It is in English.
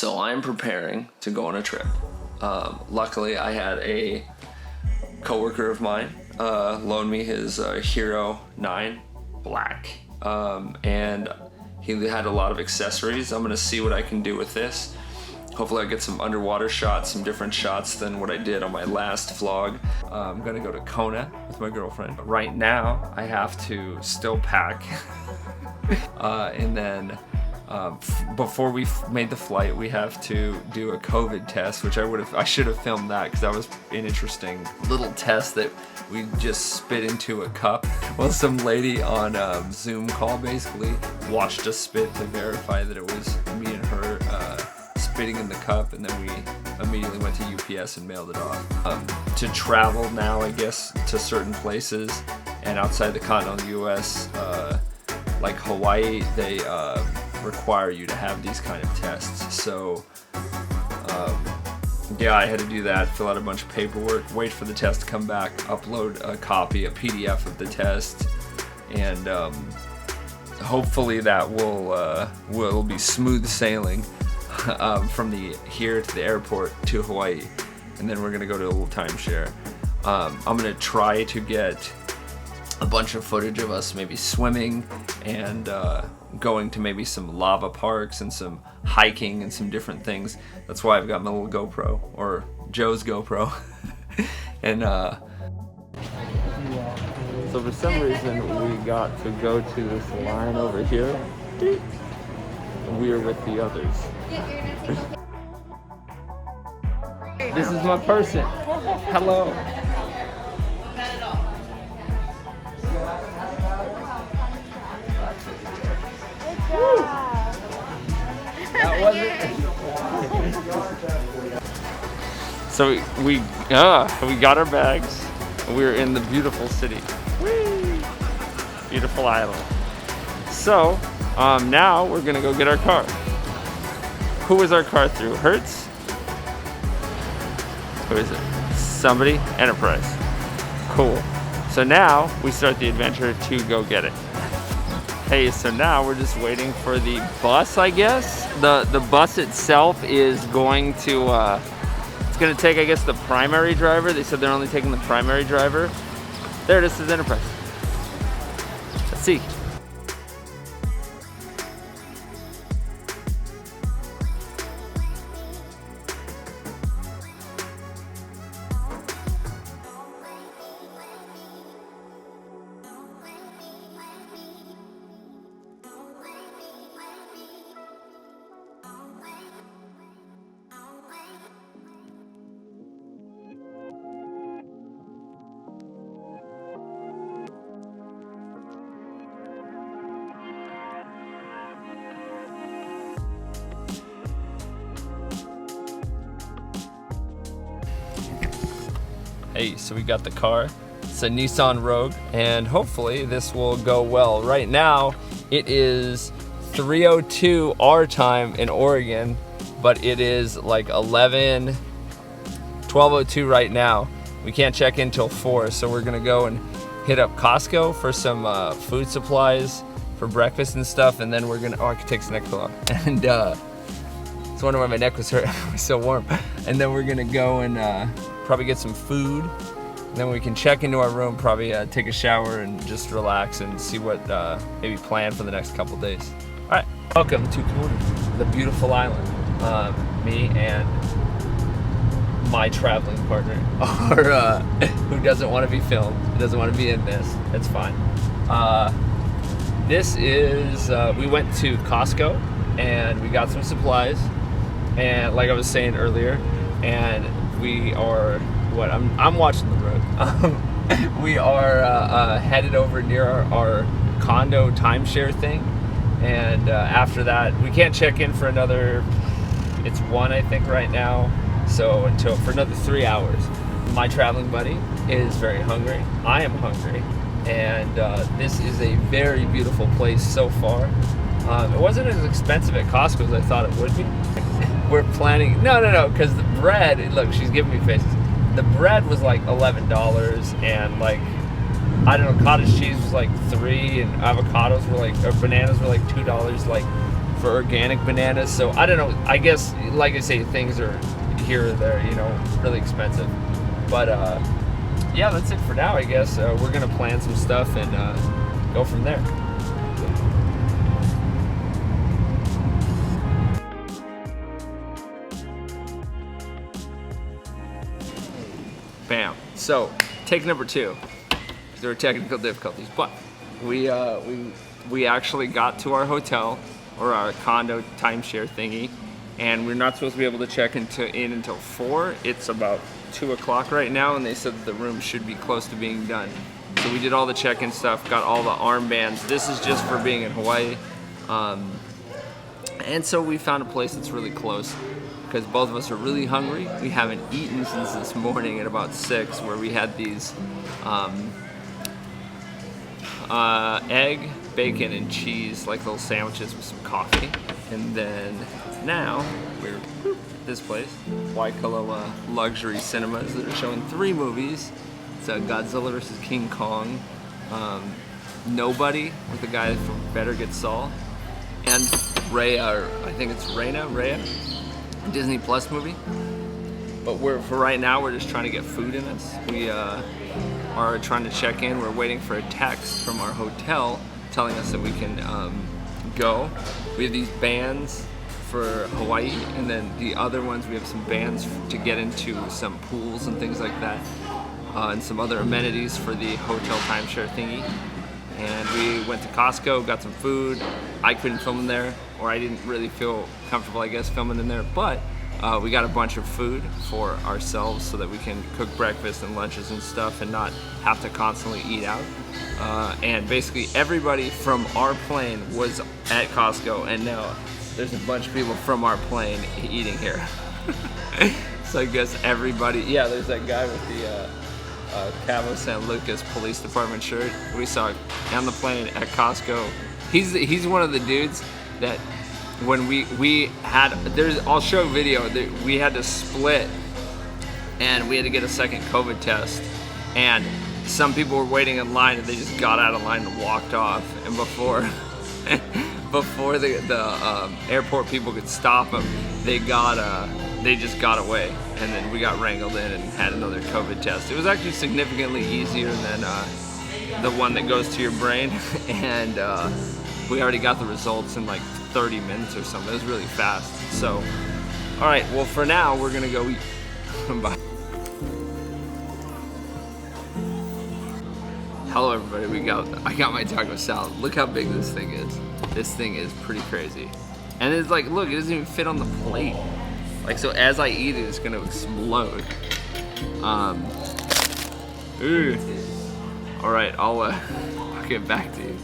So I'm preparing to go on a trip. Luckily, I had a coworker of mine loan me his Hero 9 Black, and he had a lot of accessories. I'm gonna see what I can do with this. Hopefully I get some underwater shots, some different shots than what I did on my last vlog. I'm gonna go to Kona with my girlfriend. Right now, I have to still pack, and then before we made the flight, we have to do a COVID test, which I should have filmed that because that was an interesting little test that we just spit into a cup. Well, some lady on a Zoom call basically watched us spit to verify that it was me and her spitting in the cup, and then we immediately went to UPS and mailed it off. To travel now, I guess, to certain places and outside the continental US, like Hawaii, they require you to have these kind of tests. So yeah, I had to do that, fill out a bunch of paperwork, wait for the test to come back, upload a copy, a PDF of the test, and hopefully that will be smooth sailing from here to the airport to Hawaii, and then we're gonna go to a little timeshare. I'm gonna try to get a bunch of footage of us maybe swimming and going to maybe some lava parks and some hiking and some different things. That's why I've got my little GoPro, or Joe's GoPro. And so for some reason we got to go to this line over here. We're with the others. This is my person. Hello. That wasn't. So we got our bags. We're in the beautiful city. Whee! Beautiful island. So now we're gonna go get our car. Who is our car through? Hertz? Who is it? Somebody? Enterprise. Cool. So now we start the adventure to go get it. Hey, so now we're just waiting for the bus, I guess. The bus itself is going to, it's gonna take, I guess, the primary driver. They said they're only taking the primary driver. There it is, says Enterprise. Let's see. Hey, so we got the car. It's a Nissan Rogue, and hopefully this will go well. Right now, it is 3:02 our time in Oregon, but it is like 12:02 right now. We can't check in till 4, so we're gonna go and hit up Costco for some food supplies for breakfast and stuff, and then we're gonna, I could take some neck off. And it's wondering why my neck was hurt. It was so warm. And then we're gonna go and probably get some food. And then we can check into our room, probably take a shower and just relax and see what maybe plan for the next couple days. All right, welcome to Kona, the beautiful island. Me and my traveling partner, or who doesn't want to be filmed, doesn't want to be in this. It's fine. This is we went to Costco and we got some supplies, and like I was saying earlier, and we are I'm watching the road. We are headed over near our condo timeshare thing, and after that we can't check in for another, it's 1 I think right now, so for another 3 hours. My traveling buddy is very hungry. I am hungry, and this is a very beautiful place so far. It wasn't as expensive at Costco as I thought it would be. We're planning, no, because the bread, look, she's giving me faces. The bread was like $11, and like, I don't know, cottage cheese was like $3, and avocados were like, or bananas were like $2 like for organic bananas. So I don't know. I guess, like I say, things are here or there, you know, really expensive. But yeah, that's it for now. I guess we're gonna plan some stuff and go from there. Bam. So take number 2. There were technical difficulties, but we actually got to our hotel or our condo timeshare thingy, and we're not supposed to be able to check in until 4. It's about 2 o'clock right now, and they said that the room should be close to being done. So we did all the check-in stuff, got all the armbands. This is just for being in Hawaii, and so we found a place that's really close, because both of us are really hungry. We haven't eaten since this morning at about 6, where we had these egg, bacon, and cheese, like little sandwiches with some coffee. And then now we're at this place, Kailua Luxury Cinemas, that are showing 3 movies. It's Godzilla vs. King Kong, Nobody with the guy from Better Get Saul, and Raya, or I think it's Raya, Disney Plus movie. But for right now, we're just trying to get food in us. We are trying to check in. We're waiting for a text from our hotel telling us that we can go. We have these bands for Hawaii, and then the other ones, we have some bands to get into some pools and things like that, and some other amenities for the hotel timeshare thingy. And we went to Costco, got some food. I couldn't film in there, or I didn't really feel comfortable, I guess, filming in there, but we got a bunch of food for ourselves so that we can cook breakfast and lunches and stuff and not have to constantly eat out. And basically everybody from our plane was at Costco, and now there's a bunch of people from our plane eating here. So I guess everybody, yeah, there's that guy with the Cabo San Lucas Police Department shirt we saw on the plane at Costco. He's one of the dudes that when we had, I'll show a video that we had to split and we had to get a second COVID test, and some people were waiting in line and they just got out of line and walked off, and before the airport people could stop them, they just got away, and then we got wrangled in and had another COVID test. It was actually significantly easier than the one that goes to your brain, and we already got the results in like 30 minutes or something. It was really fast. So, all right, well, for now, we're gonna go eat. Bye. Hello, everybody. I got my taco salad. Look how big this thing is. This thing is pretty crazy. And it's like, look, it doesn't even fit on the plate. Like, so as I eat it, it's gonna explode. All right, I'll get back to you.